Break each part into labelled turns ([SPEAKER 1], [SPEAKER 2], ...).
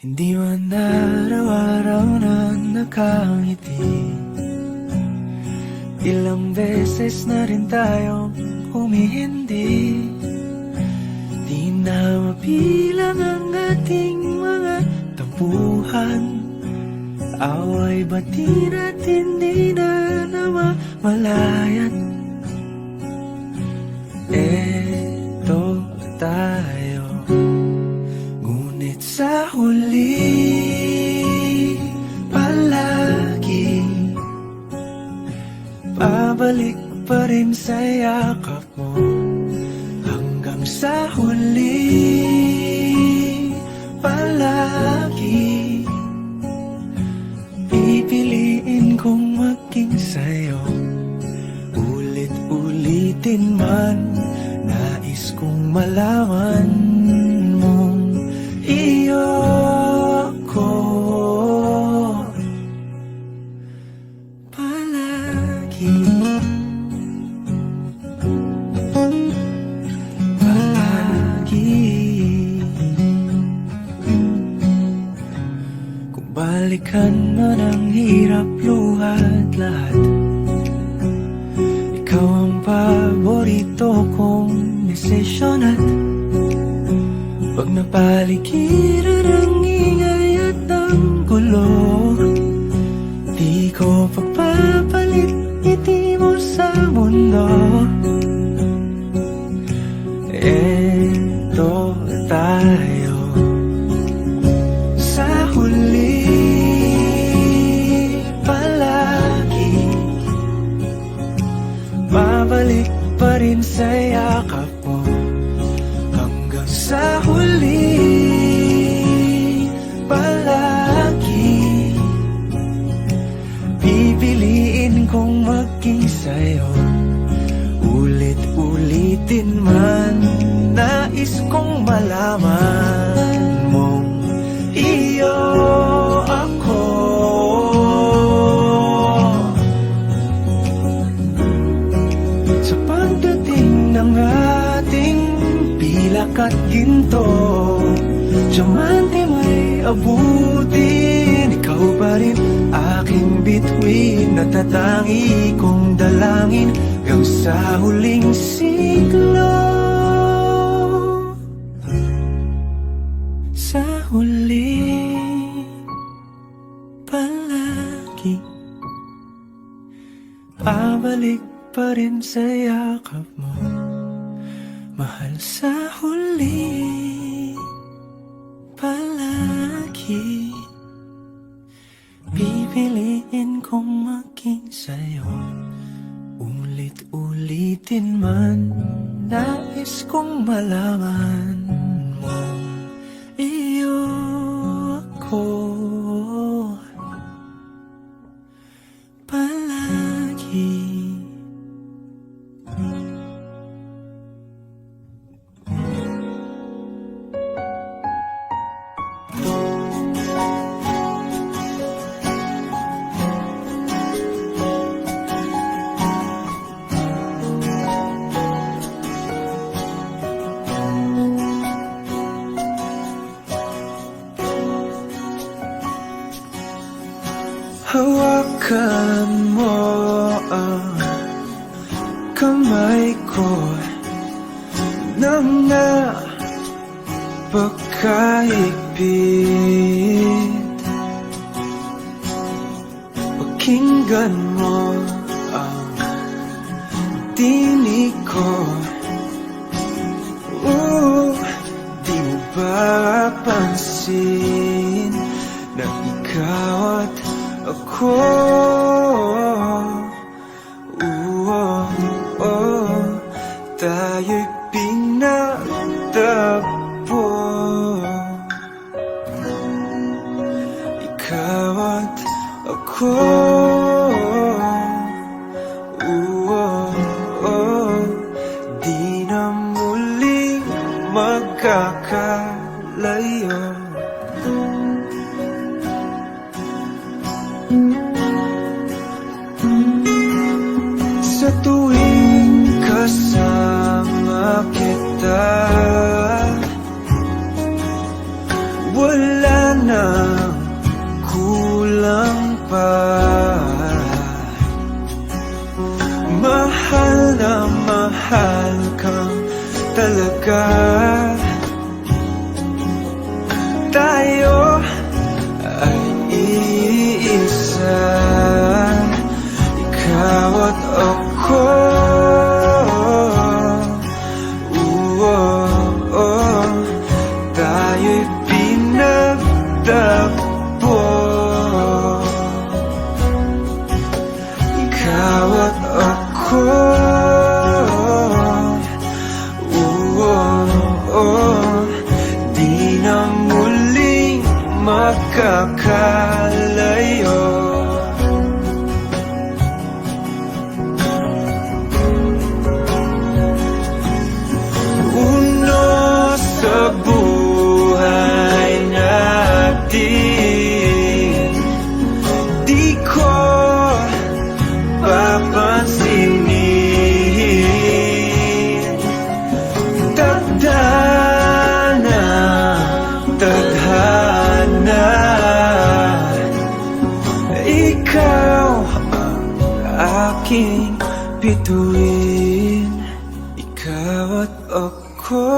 [SPEAKER 1] Hindi man araw-araw na nakangiti. Ilang beses na rin tayong humihindi. Di na mapilang ang ating mga tampuhan. Away batin at hindi na namamalayan. Eto tayo, ngunit sa huli palagi pabalik pa rin sa yakap mo. Hanggang sa huli palagi pipiliin kong maging sa'yo. Ulit-ulitin man, nais kong malaman mong iyo ako palagi. Kung balikan man ang hirap, luhat lahat, ikaw ang paborito kong desisyon. At pag napaligiran ang ingay at ang gulo, di ko pagpapalit ngiti mo sa mundo. Eto tayo, sa huli palagi babalik pa rin sa yakap mo. Hanggang sa huli palagi pipiliin kong maging sa'yo. Ulit-ulitin man, nais kong malaman mong iyo ako. Sa pagdating ng ating pilak at ginto, diamante may abutin, ikaw pa rin aking bituin, natatangi kong dalangin hanggang sa huling siglo. Sa huli palagi pabalik pa rin sa yakap mo, mahal. Sa huli palagi pipiliin kong maging sa'yo. Ulit-ulitin man, nais kong malaman mo iyo ako palagi. Hawakan mo ang kamay ko nang napakahigpit. Pakinggan mo ang tinig ko. Di mo ba pansin na ikaw at ako, tayo'y pinagtagpo. Ikaw at ako, di na muling magkakalayo. Sa tuwing kasama kita, wala na ng kulang pa. Mahal na mahal kang talaga. Tayo ay iisa, ikaw at ako. Tayo'y pinagtagpo, ikaw at ako. Di na muling makakalayo. Uno sa buhay natin, di ko papansinin. Tagdana, tadhana, ikaw ang aking bituin, ikaw at ako.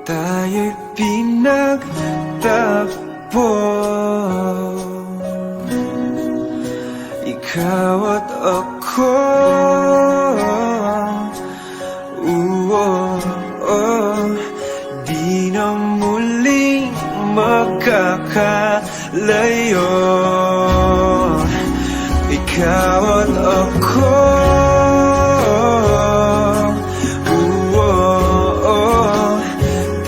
[SPEAKER 1] Tayo'y pinagtagpo, ikaw at ako. Di na muling makakalayo, ikaw at ako.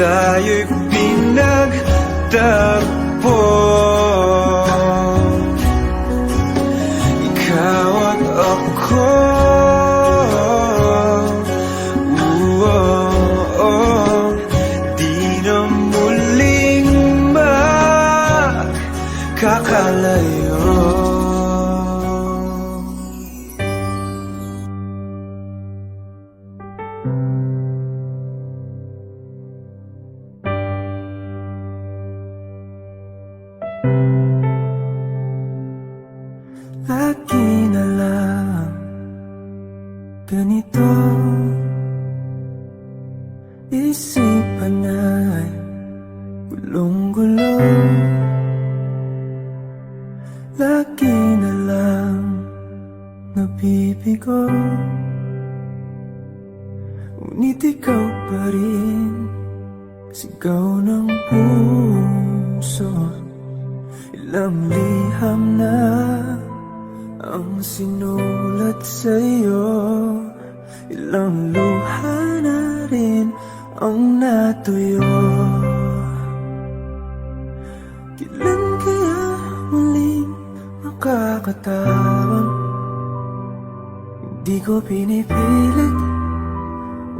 [SPEAKER 1] Tayo'y pinagtagpo, ikaw at ako. Di na muling makakalayo. Lagi na lang ganito, isipan ay gulong-gulo. Lagi na lang nabibigo, ngunit ikaw pa rin sigaw ng puso. Ilang liham na ang sinulat sa'yo, ilang luha na rin ang natuyo. Kailan kaya muling makakatawang? Hindi ko pinipilit,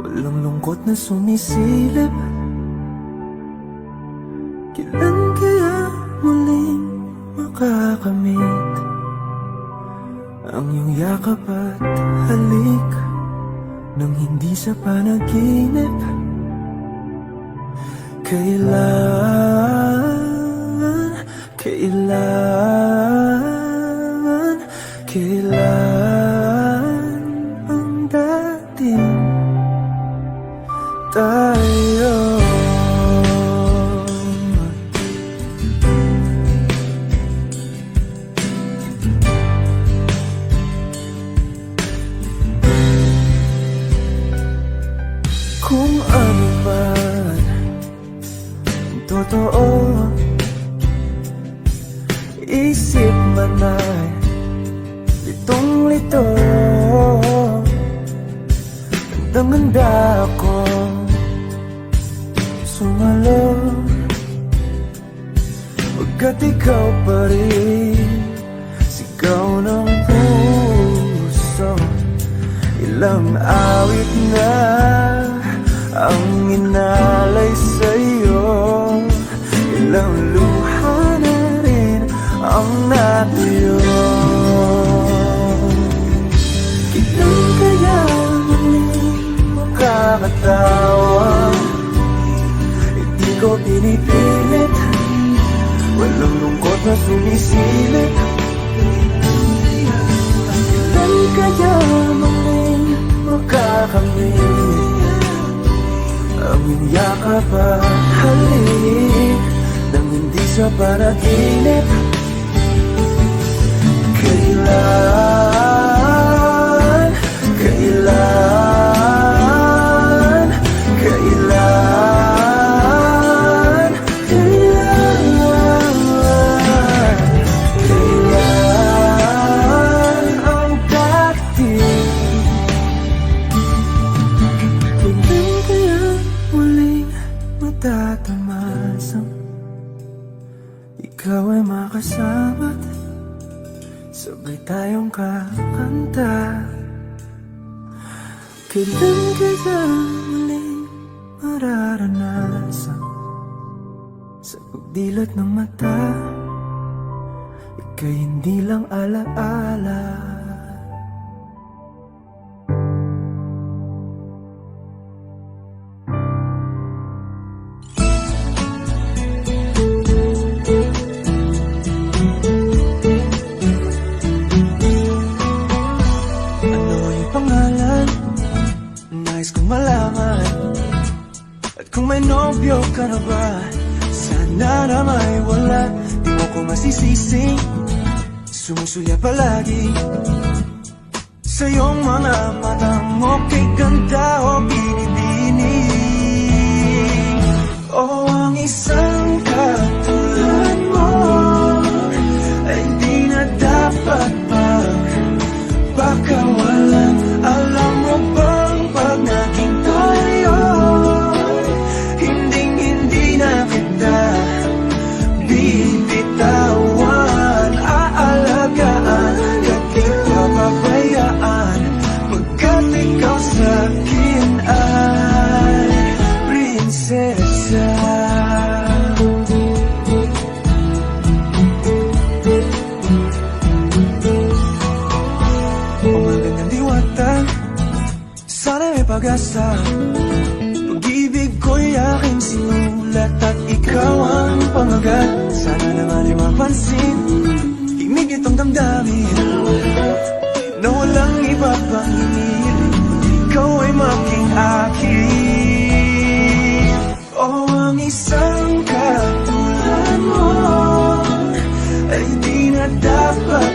[SPEAKER 1] walang lungkot na sumisilip. Kailan kaya muling makakamit ang iyong yakap at halik nang hindi sa panaginip? Kailan ang dating tayo? Kung ano man ang totoo, isip man ay litong-lito. Ganda-ganda ako sumalo, pagkat ikaw pa rin sigaw ng puso. Ilang awit na ang inalay sa'yo, ilang luha na rin ang natuyo. Kailan kaya muling makakatawa? pinipilit. Walang lungkot na sumisilip. Kailan kaya muling makakamit ang iyong yakap at halik nang hindi sa panaginip? Kailan, kailan, kailan, kailan, kailan ang darating? Kailan kaya muling matatamasang ikaw ay makasama't sabay tayong kakanta? Kailan kaya muling mararanasan sa pagdilat ng mata ika'y hindi lang alaala? Malaman at kung may nobyo ka na ba, sana na may wala. Di mo ko masisisi, sumusulya palagi sa iyong mga mata mo. Kay ganda o binibini, o ang isang katulad mo ay di na dapat pagpakawalan. Alam mo bang pag naging tayo, hinding-hindi na kita bibitawan. Aalagaan, di papabayaan, pagkat ikaw sa'kin ay prinsesa. Umagandang diwata, sana may pag-asa. Pag-ibig ko'y aking sinulat at ikaw ang pamagat. Sana naman ay mapansin himig itong damdamin na walang iba pang iniling. Ikaw ay maging akin. O ang isang katulad mo ay di na dapat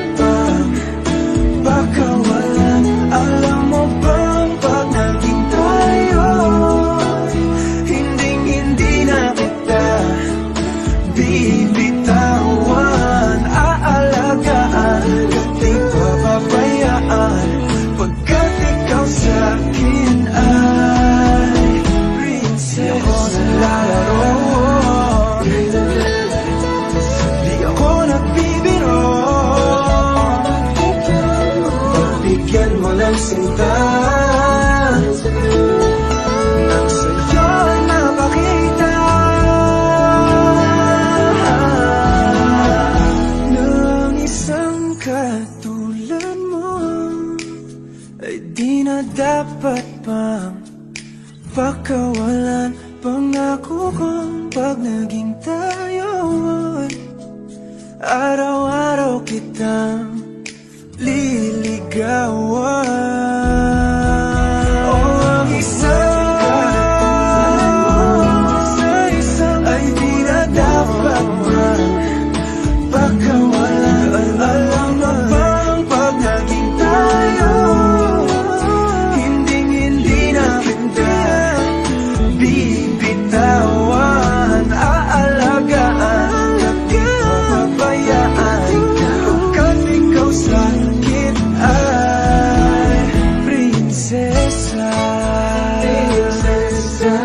[SPEAKER 1] pagpakawalan. Alam mo bang pag naging tayo, hinding-hindi na kita bibitawan. Aalagaan, di papabayaan, pagkat ikaw sa'kin ay prinsesa. Di ako naglalaro, di ako nagbibiro. Bigyan mo ng sinta nang sa'yo napakita ng isang katulad mo ay di na dapat pang pagkawalan. Pangako kong pag naging tayo, araw-araw kitang liligawan. O ang isang ay di na dapat pagkawalan. Alam mo bang pag naging tayo, hinding-hindi na kita bibitawan. Aalagaan, di papabayaan, pagkat ikaw sa'kin ay prinsesa. Prinsesa,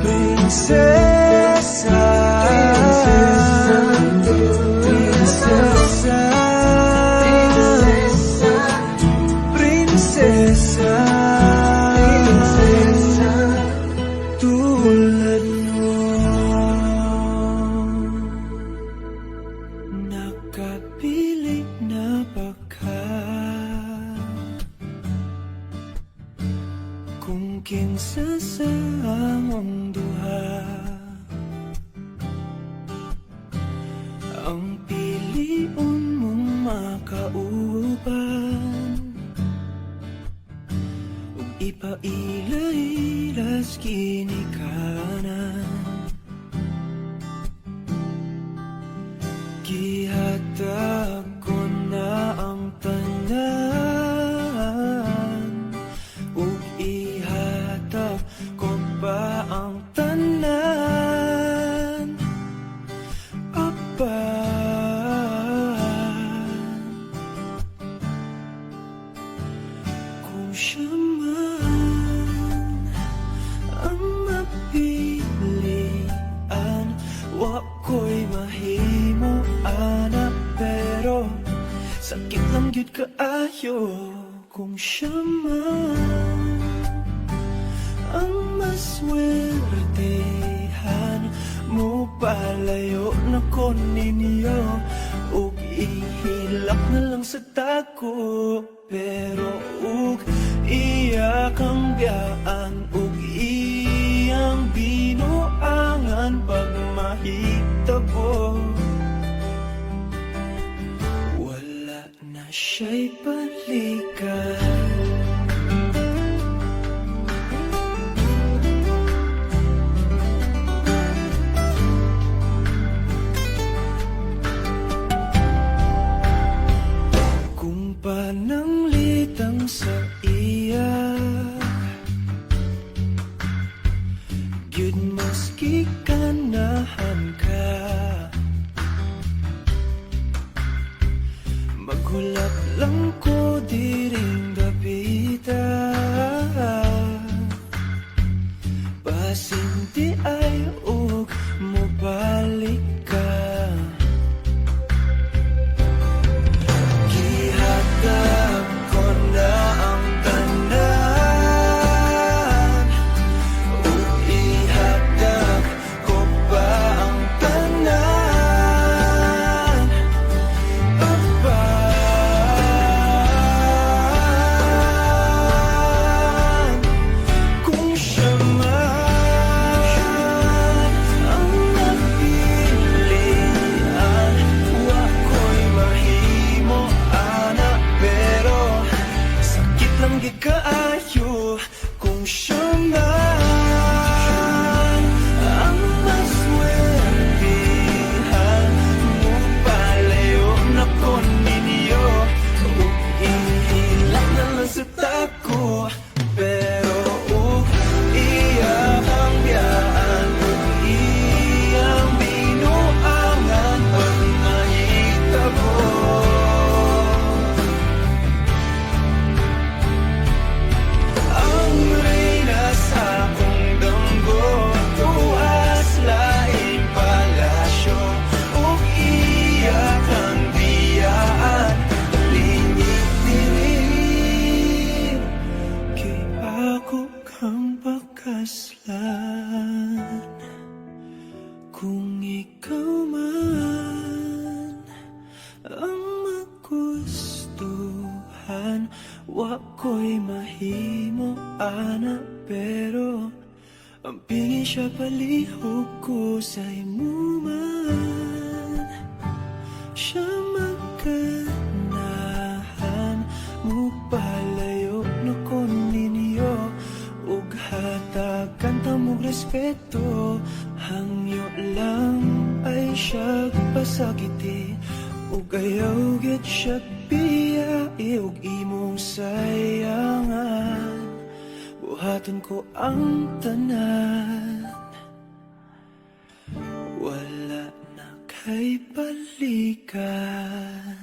[SPEAKER 1] prinsesa, prinsesa, prinsesa, prinsesa, tulad mo. Nakapiling na baka kung kinsa sa among duha, ilailas ginikanan, gihatag ko na ang tanan, ug ihatag ko pa ang tanan. Kung siya man ang mapilian, wa ko'y mahimo ana, pero sakit lang gyud kaayo. Kung siya man ang maswertehan, mo palayo na ko ninyo, ug ihilak na lang sa tako. Pero ug iya kang biyaan, ug iyang binuangan pag mahitabo, wala na siya'y balikan. Pananglitang sa iya, gyud maski kanahan ka, maghulap lang ko diring dapita, pasinti ay ug mobalik ka. Gihatag ko na ang tanan, ug ihatag ko pa ang tanan. Kung siya man ang napilian, wa ko'y mahimo ana, pero sakit lang gid kaayo. Kung siya man ang maswertihan, mo palayo na ko ninyo, ug ihilak na lang sa tako. Pero ug iya ang biyaan, ug iyang binuangan pag mahitabo, ang reyna sa akong damgo, tuwas laing palasyo, ug iya kang biyaan, lingit diri. Kay ako kang pakaslan, kung ikaw man ang magustuhan, wa ko'y mahimo ana, pero ang pingin siya palihog ko sa imo man. Siya magkanahan, mo palayo na ko ninyo, ug hatagan ta mong respeto. Hangyo lang ay siya pasagiti, ug ayaw gid siya biyai, ug imong sayangan, buhaton ko ang tanan, wala na kay balikan.